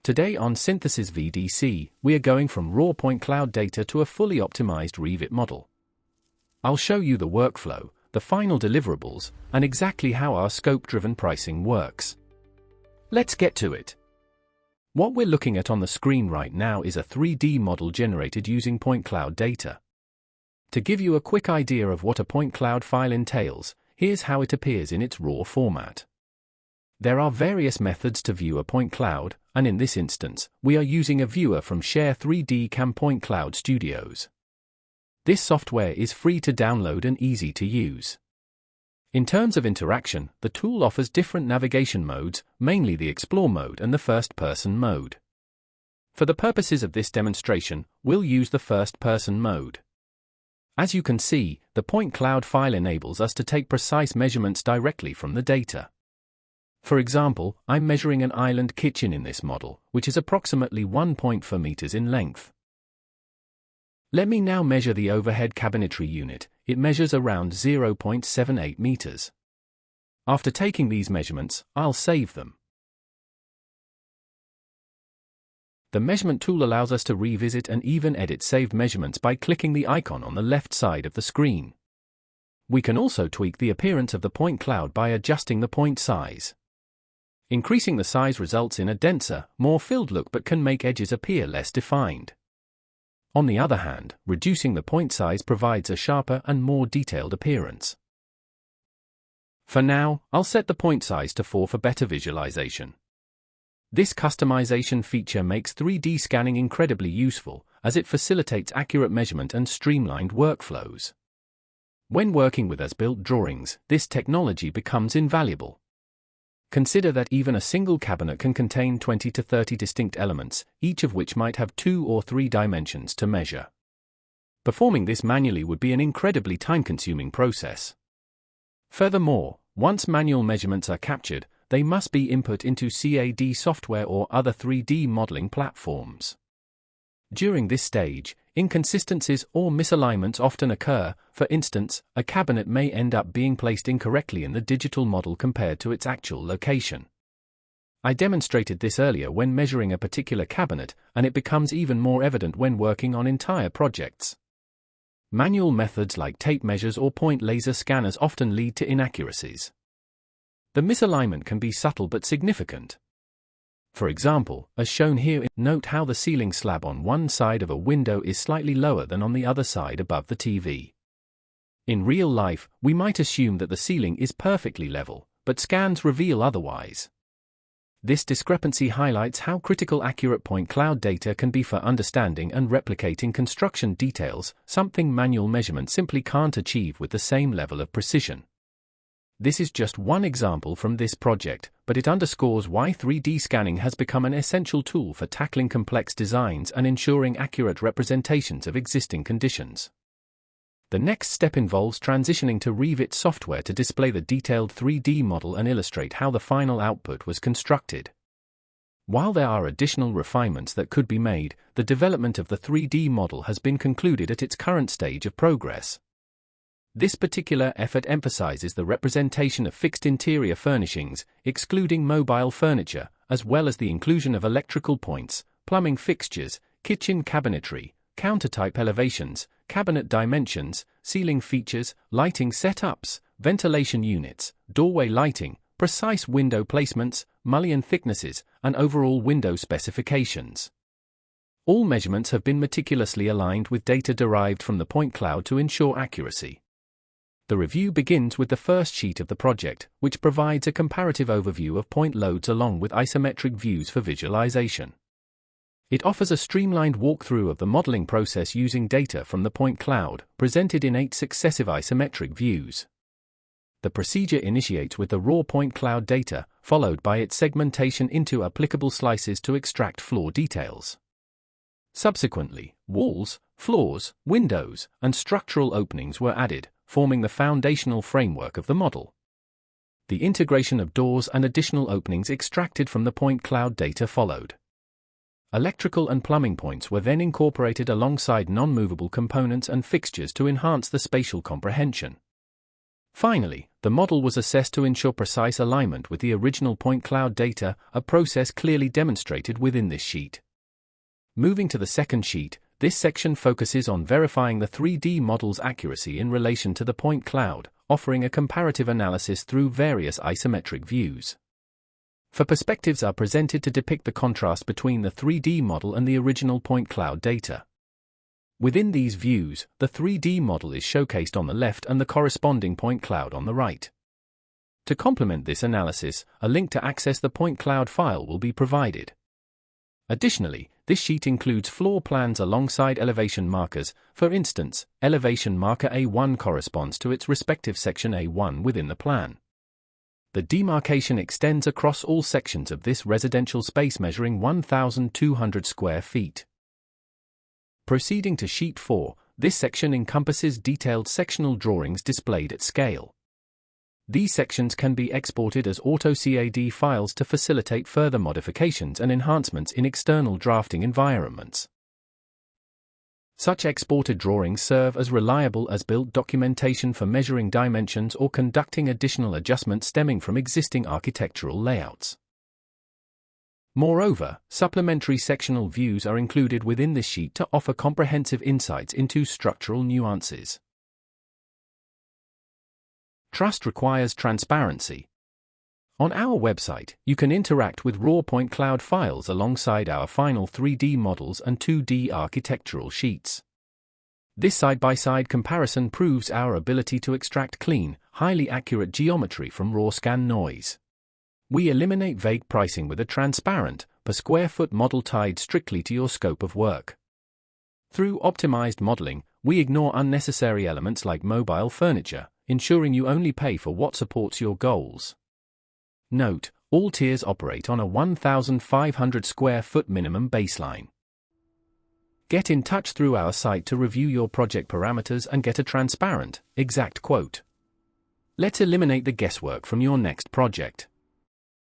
Today on Synthesis VDC, we are going from raw point cloud data to a fully optimized Revit model. I'll show you the workflow, the final deliverables, and exactly how our scope-driven pricing works. Let's get to it. What we're looking at on the screen right now is a 3D model generated using point cloud data. To give you a quick idea of what a point cloud file entails, here's how it appears in its raw format. There are various methods to view a point cloud, and in this instance, we are using a viewer from Share 3D CAM Point Cloud Studios. This software is free to download and easy to use. In terms of interaction, the tool offers different navigation modes, mainly the Explore mode and the First-Person mode. For the purposes of this demonstration, we'll use the First-Person mode. As you can see, the point cloud file enables us to take precise measurements directly from the data. For example, I'm measuring an island kitchen in this model, which is approximately 1.4 meters in length. Let me now measure the overhead cabinetry unit. It measures around 0.78 meters. After taking these measurements, I'll save them. The measurement tool allows us to revisit and even edit saved measurements by clicking the icon on the left side of the screen. We can also tweak the appearance of the point cloud by adjusting the point size. Increasing the size results in a denser, more filled look but can make edges appear less defined. On the other hand, reducing the point size provides a sharper and more detailed appearance. For now, I'll set the point size to 4 for better visualization. This customization feature makes 3D scanning incredibly useful, as it facilitates accurate measurement and streamlined workflows. When working with as-built drawings, this technology becomes invaluable. Consider that even a single cabinet can contain 20 to 30 distinct elements, each of which might have 2 or 3 dimensions to measure. Performing this manually would be an incredibly time-consuming process. Furthermore, once manual measurements are captured, they must be input into CAD software or other 3D modeling platforms. During this stage, inconsistencies or misalignments often occur. For instance, a cabinet may end up being placed incorrectly in the digital model compared to its actual location. I demonstrated this earlier when measuring a particular cabinet, and it becomes even more evident when working on entire projects. Manual methods like tape measures or point laser scanners often lead to inaccuracies. The misalignment can be subtle but significant. For example, as shown here, note how the ceiling slab on one side of a window is slightly lower than on the other side above the TV. In real life, we might assume that the ceiling is perfectly level, but scans reveal otherwise. This discrepancy highlights how critical accurate point cloud data can be for understanding and replicating construction details, something manual measurement simply can't achieve with the same level of precision. This is just one example from this project, but it underscores why 3D scanning has become an essential tool for tackling complex designs and ensuring accurate representations of existing conditions. The next step involves transitioning to Revit software to display the detailed 3D model and illustrate how the final output was constructed. While there are additional refinements that could be made, the development of the 3D model has been concluded at its current stage of progress. This particular effort emphasizes the representation of fixed interior furnishings, excluding mobile furniture, as well as the inclusion of electrical points, plumbing fixtures, kitchen cabinetry, countertop elevations, cabinet dimensions, ceiling features, lighting setups, ventilation units, doorway lighting, precise window placements, mullion thicknesses, and overall window specifications. All measurements have been meticulously aligned with data derived from the point cloud to ensure accuracy. The review begins with the first sheet of the project, which provides a comparative overview of point loads along with isometric views for visualization. It offers a streamlined walkthrough of the modeling process using data from the point cloud, presented in 8 successive isometric views. The procedure initiates with the raw point cloud data, followed by its segmentation into applicable slices to extract floor details. Subsequently, walls, floors, windows, and structural openings were added, forming the foundational framework of the model. The integration of doors and additional openings extracted from the point cloud data followed. Electrical and plumbing points were then incorporated alongside non-movable components and fixtures to enhance the spatial comprehension. Finally, The model was assessed to ensure precise alignment with the original point cloud data, a process clearly demonstrated within this sheet. Moving to the second sheet, this section focuses on verifying the 3D model's accuracy in relation to the point cloud, offering a comparative analysis through various isometric views. Four perspectives are presented to depict the contrast between the 3D model and the original point cloud data. Within these views, the 3D model is showcased on the left and the corresponding point cloud on the right. To complement this analysis, a link to access the point cloud file will be provided. Additionally, this sheet includes floor plans alongside elevation markers. For instance, elevation marker A1 corresponds to its respective section A1 within the plan. The demarcation extends across all sections of this residential space measuring 1,200 square feet. Proceeding to Sheet 4, this section encompasses detailed sectional drawings displayed at scale. These sections can be exported as AutoCAD files to facilitate further modifications and enhancements in external drafting environments. Such exported drawings serve as reliable as-built documentation for measuring dimensions or conducting additional adjustments stemming from existing architectural layouts. Moreover, supplementary sectional views are included within this sheet to offer comprehensive insights into structural nuances. Trust requires transparency. On our website, you can interact with raw point cloud files alongside our final 3D models and 2D architectural sheets. This side-by-side comparison proves our ability to extract clean, highly accurate geometry from raw scan noise. We eliminate vague pricing with a transparent, per square foot model tied strictly to your scope of work. Through optimized modeling, we ignore unnecessary elements like mobile furniture, ensuring you only pay for what supports your goals. Note, all tiers operate on a 1,500 square foot minimum baseline. Get in touch through our site to review your project parameters and get a transparent, exact quote. Let's eliminate the guesswork from your next project.